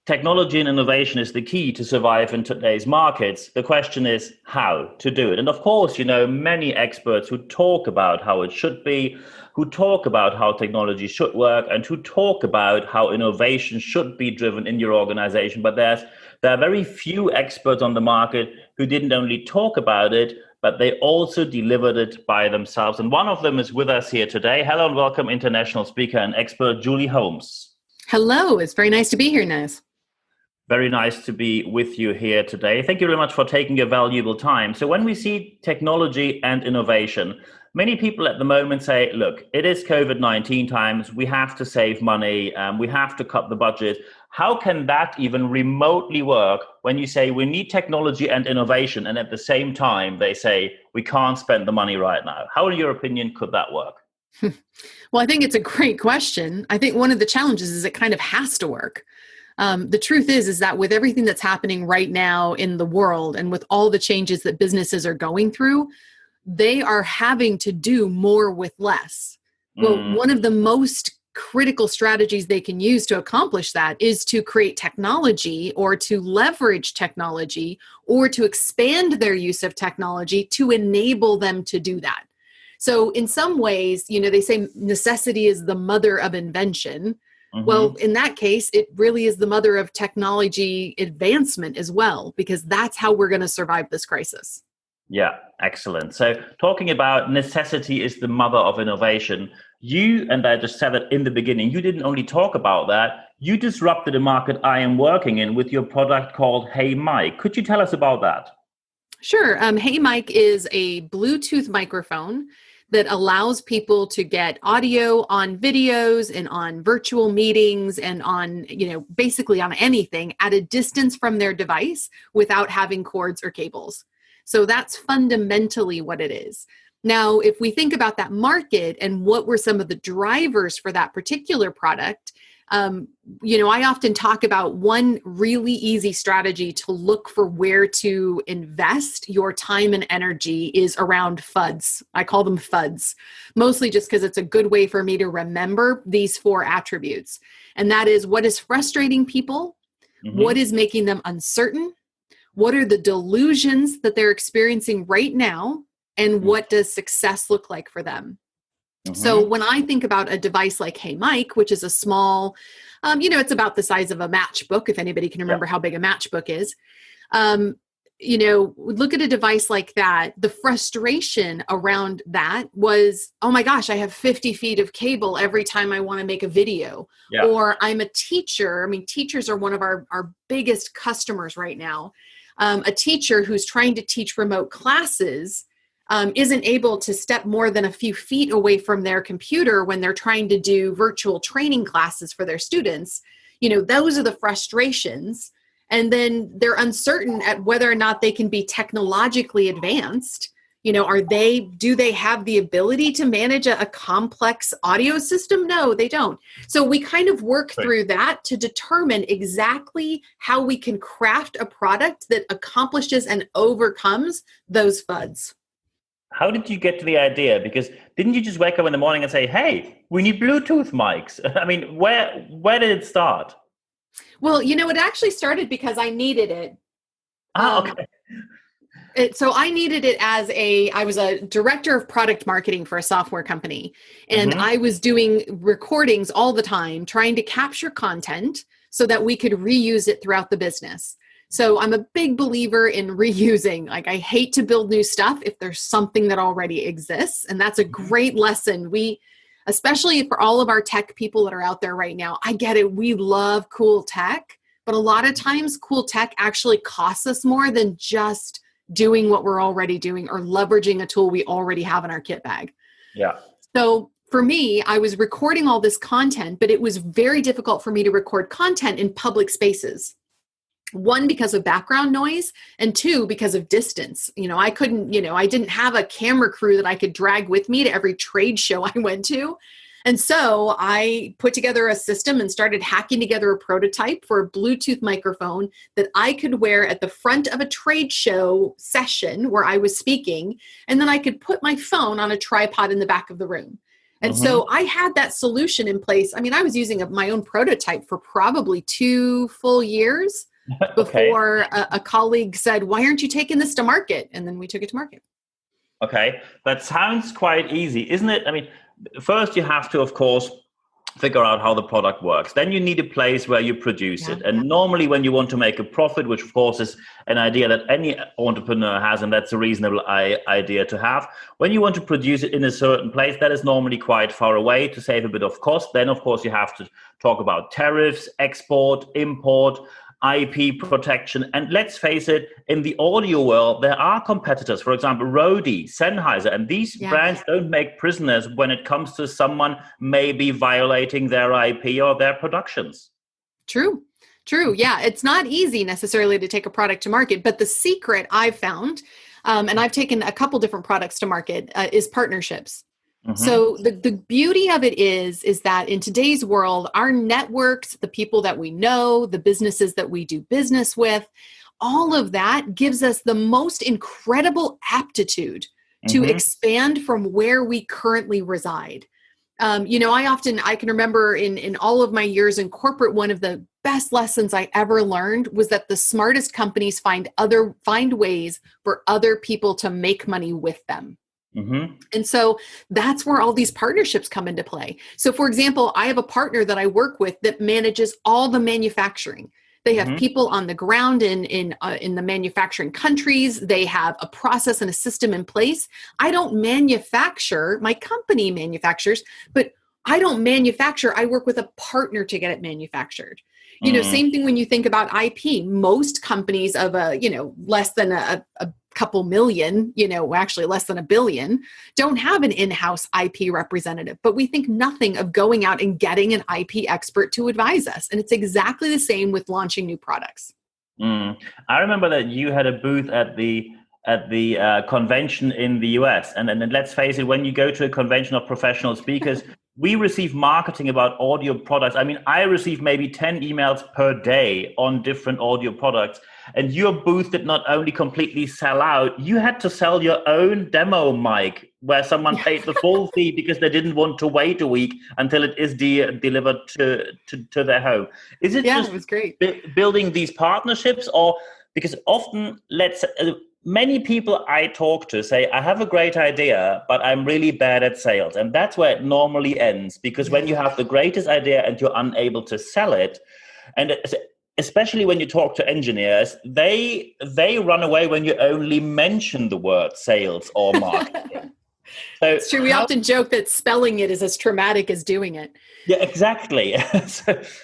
technology and innovation is the key to survive in today's markets. The question is how to do it. And of course, many experts who talk about how it should be, who talk about how technology should work, and who talk about how innovation should be driven in your organization. But there are very few experts on the market who didn't only talk about it, but they also delivered it by themselves. And one of them is with us here today. Hello and welcome, international speaker and expert Julie Holmes. Hello, it's very nice to be here, Niels. Very nice to be with you here today. Thank you very much for taking your valuable time. So when we see technology and innovation, many people at the moment say, look, it is COVID-19 times. We have to save money. We have to cut the budget. How can that even remotely work when you say we need technology and innovation, and at the same time they say we can't spend the money right now? How, in your opinion, could that work? Well, I think it's a great question. I think one of the challenges is it kind of has to work. The truth is that with everything that's happening right now in the world and with all the changes that businesses are going through, they are having to do more with less. Well, one of the most critical strategies they can use to accomplish that is to create technology or to leverage technology or to expand their use of technology to enable them to do that. So in some ways, they say necessity is the mother of invention. Well, in that case, it really is the mother of technology advancement as well, because that's how we're going to survive this crisis. Yeah, excellent. So talking about necessity is the mother of innovation, you, and I just said it in the beginning, you didn't only talk about that, you disrupted a market I am working in with your product called Hey Mike. Could you tell us about that? Sure. Hey Mike is a Bluetooth microphone that allows people to get audio on videos and on virtual meetings and on, basically on anything at a distance from their device without having cords or cables. So that's fundamentally what it is. Now, if we think about that market and what were some of the drivers for that particular product, I often talk about one really easy strategy to look for where to invest your time and energy is around FUDs. I call them FUDs, mostly just because it's a good way for me to remember these four attributes. And that is what is frustrating people, what is making them uncertain, what are the delusions that they're experiencing right now, and what does success look like for them? So when I think about a device like Hey Mike, which is a small, it's about the size of a matchbook, if anybody can remember how big a matchbook is. Look at a device like that. The frustration around that was, oh my gosh, I have 50 feet of cable every time I want to make a video. Yeah. Or I'm a teacher. Teachers are one of our biggest customers right now. A teacher who's trying to teach remote classes isn't able to step more than a few feet away from their computer when they're trying to do virtual training classes for their students. Those are the frustrations. And then they're uncertain at whether or not they can be technologically advanced. Do they have the ability to manage a complex audio system? No, they don't. So we kind of work through that to determine exactly how we can craft a product that accomplishes and overcomes those FUDs. How did you get to the idea? Because didn't you just wake up in the morning and say, hey, we need Bluetooth mics? Where did it start? Well, it actually started because I needed it. Okay. So I needed it I was a director of product marketing for a software company. And I was doing recordings all the time, trying to capture content so that we could reuse it throughout the business. So I'm a big believer in reusing. I hate to build new stuff if there's something that already exists. And that's a great lesson. Especially for all of our tech people that are out there right now, I get it. We love cool tech, but a lot of times cool tech actually costs us more than just doing what we're already doing or leveraging a tool we already have in our kit bag. Yeah. So for me, I was recording all this content, but it was very difficult for me to record content in public spaces. One, because of background noise, and two, because of distance. I didn't have a camera crew that I could drag with me to every trade show I went to. And so I put together a system and started hacking together a prototype for a Bluetooth microphone that I could wear at the front of a trade show session where I was speaking. And then I could put my phone on a tripod in the back of the room. And so I had that solution in place. I mean, I was using my own prototype for probably 2 full years Okay. before a colleague said, why aren't you taking this to market? And then we took it to market. Okay. That sounds quite easy, isn't it? I mean, first you have to, of course, figure out how the product works. Then you need a place where you produce it. And normally when you want to make a profit, which of course is an idea that any entrepreneur has, and that's a reasonable idea to have, when you want to produce it in a certain place, that is normally quite far away to save a bit of cost. Then of course you have to talk about tariffs, export, import, IP protection. And let's face it, in the audio world, there are competitors, for example, Rode, Sennheiser, and these brands don't make prisoners when it comes to someone maybe violating their IP or their productions. True. Yeah, it's not easy necessarily to take a product to market, but the secret I've found, and I've taken a couple different products to market, is partnerships. So the beauty of it is that in today's world, our networks, the people that we know, the businesses that we do business with, all of that gives us the most incredible aptitude to expand from where we currently reside. I can remember in all of my years in corporate, one of the best lessons I ever learned was that the smartest companies find ways for other people to make money with them. And so that's where all these partnerships come into play. So for example, I have a partner that I work with that manages all the manufacturing. They have people on the ground in the manufacturing countries. They have a process and a system in place. I don't manufacture, my company manufactures, but I don't manufacture. I work with a partner to get it manufactured. Same thing when you think about IP. Most companies of less than a couple million, actually less than $1 billion, don't have an in-house IP representative, but we think nothing of going out and getting an IP expert to advise us. And it's exactly the same with launching new products. I remember that you had a booth at the convention in the US. And let's face it, when you go to a convention of professional speakers, we receive marketing about audio products. I mean, I receive maybe 10 emails per day on different audio products. And your booth did not only completely sell out, you had to sell your own demo mic where someone paid the full fee because they didn't want to wait a week until it is delivered to their home. Is it just it was great. Building these partnerships, or because often many people I talk to say, I have a great idea, but I'm really bad at sales. And that's where it normally ends, because when you have the greatest idea and you're unable to sell it, and especially when you talk to engineers, they run away when you only mention the word sales or marketing. So it's true. We often joke that spelling it is as traumatic as doing it. Yeah, exactly.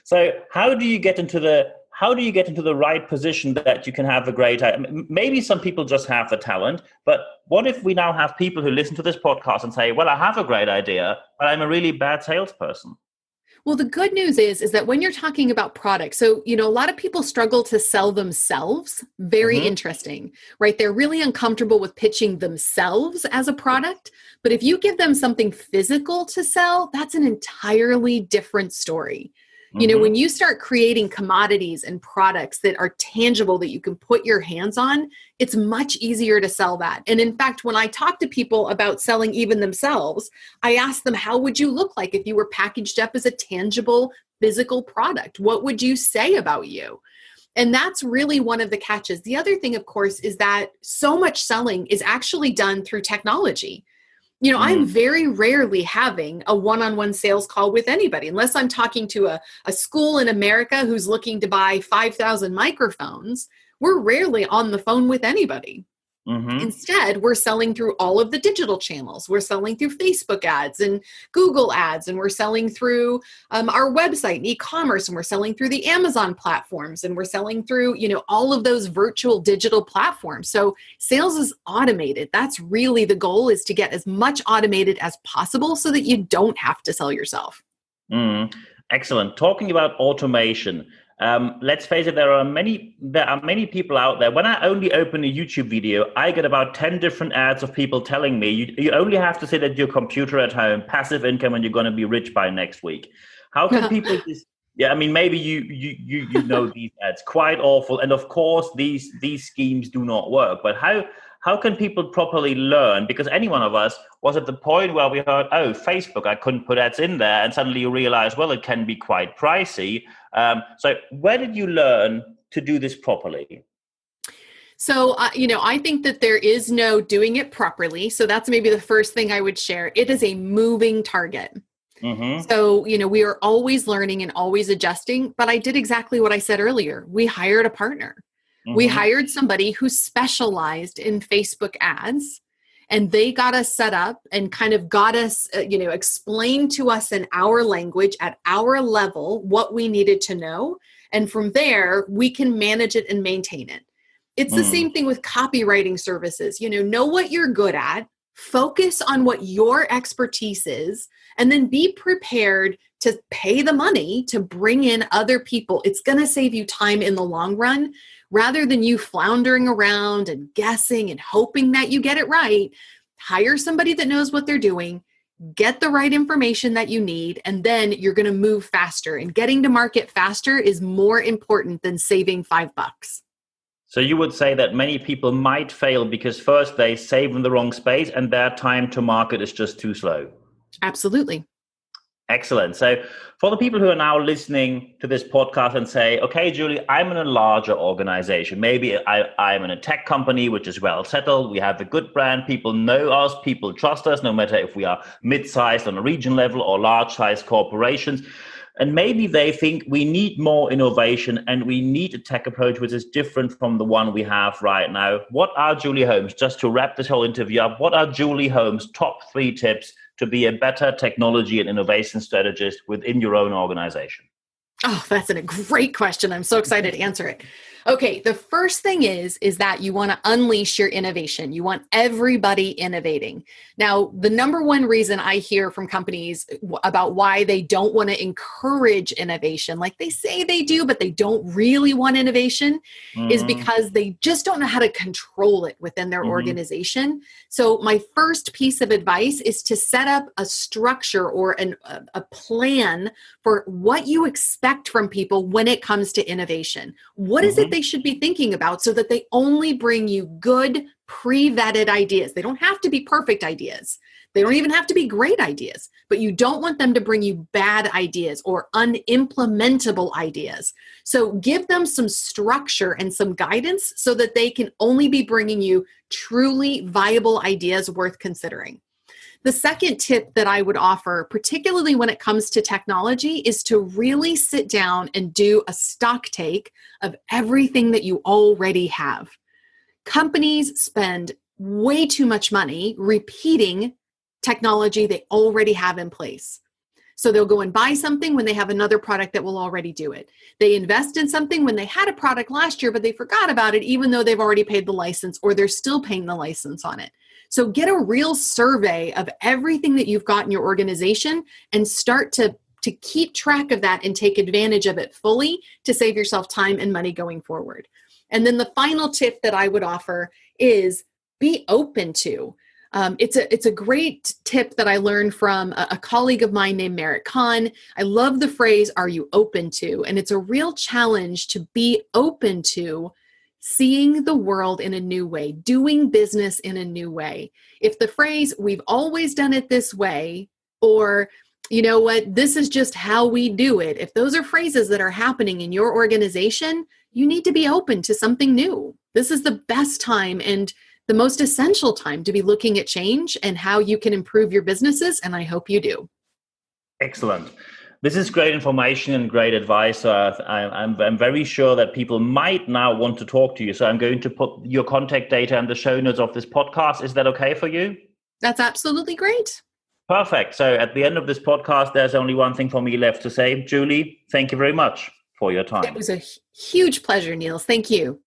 So how do you get into the right position that you can have a great idea? Maybe some people just have the talent, but what if we now have people who listen to this podcast and say, well, I have a great idea, but I'm a really bad salesperson? Well, the good news is that when you're talking about products, so, a lot of people struggle to sell themselves. Very interesting, right? They're really uncomfortable with pitching themselves as a product. But if you give them something physical to sell, that's an entirely different story. When you start creating commodities and products that are tangible, that you can put your hands on, it's much easier to sell that. And in fact, when I talk to people about selling even themselves, I ask them, how would you look like if you were packaged up as a tangible physical product? What would you say about you? And that's really one of the catches. The other thing, of course, is that so much selling is actually done through technology. I'm very rarely having a one-on-one sales call with anybody, unless I'm talking to a school in America who's looking to buy 5,000 microphones. We're rarely on the phone with anybody. Instead, we're selling through all of the digital channels. We're selling through Facebook ads and Google ads, and we're selling through our website and e-commerce, and we're selling through the Amazon platforms, and we're selling through, all of those virtual digital platforms. So sales is automated. That's really the goal, is to get as much automated as possible so that you don't have to sell yourself. Excellent. Talking about automation, let's face it, there are many people out there. When I only open a YouTube video, I get about 10 different ads of people telling me you only have to sit at your computer at home, passive income, and you're going to be rich by next week. How can people just, maybe you know these ads, quite awful. And of course, these schemes do not work. But how can people properly learn? Because any one of us was at the point where we heard, oh, Facebook, I couldn't put ads in there. And suddenly you realize, well, it can be quite pricey. So where did you learn to do this properly? So, I think that there is no doing it properly. So that's maybe the first thing I would share. It is a moving target. Mm-hmm. So, we are always learning and always adjusting. But I did exactly what I said earlier. We hired a partner. Mm-hmm. We hired somebody who specialized in Facebook ads, and they got us set up and kind of got us, explained to us in our language at our level what we needed to know. And from there, we can manage it and maintain it. It's the same thing with copywriting services. Know what you're good at, focus on what your expertise is, and then be prepared to pay the money to bring in other people. It's going to save you time in the long run, rather than you floundering around and guessing and hoping that you get it right. Hire somebody that knows what they're doing, get the right information that you need, and then you're going to move faster. And getting to market faster is more important than saving $5. So you would say that many people might fail because first they save in the wrong space and their time to market is just too slow. Absolutely. Excellent. So for the people who are now listening to this podcast and say, okay, Julie, I'm in a larger organization. Maybe I'm in a tech company, which is well settled. We have a good brand. People know us. People trust us, no matter if we are mid-sized on a region level or large-sized corporations. And maybe they think we need more innovation and we need a tech approach which is different from the one we have right now. What are Julie Holmes, just to wrap this whole interview up, what are Julie Holmes' top 3 tips to be a better technology and innovation strategist within your own organization? Oh, that's a great question. I'm so excited to answer it. Okay, the first thing is that you want to unleash your innovation. You want everybody innovating. Now, the number one reason I hear from companies about why they don't want to encourage innovation, like they say they do, but they don't really want innovation, is because they just don't know how to control it within their organization. So my first piece of advice is to set up a structure or a plan for what you expect from people when it comes to innovation. What is it they should be thinking about so that they only bring you good, pre-vetted ideas? They don't have to be perfect ideas. They don't even have to be great ideas, but you don't want them to bring you bad ideas or unimplementable ideas. So give them some structure and some guidance so that they can only be bringing you truly viable ideas worth considering. The second tip that I would offer, particularly when it comes to technology, is to really sit down and do a stock take of everything that you already have. Companies spend way too much money repeating technology they already have in place. So they'll go and buy something when they have another product that will already do it. They invest in something when they had a product last year, but they forgot about it, even though they've already paid the license or they're still paying the license on it. So get a real survey of everything that you've got in your organization and start to keep track of that and take advantage of it fully to save yourself time and money going forward. And then the final tip that I would offer is be open to. It's a great tip that I learned from a colleague of mine named Merritt Khan. I love the phrase, "Are you open to?" And it's a real challenge to be open to seeing the world in a new way, doing business in a new way. If the phrase, "We've always done it this way," or "You know what, this is just how we do it," if those are phrases that are happening in your organization, you need to be open to something new. This is the best time and the most essential time to be looking at change and how you can improve your businesses, and I hope you do. Excellent. This is great information and great advice. I'm very sure that people might now want to talk to you. So I'm going to put your contact data in the show notes of this podcast. Is that okay for you? That's absolutely great. Perfect. So at the end of this podcast, there's only one thing for me left to say. Julie, thank you very much for your time. It was a huge pleasure, Niels. Thank you.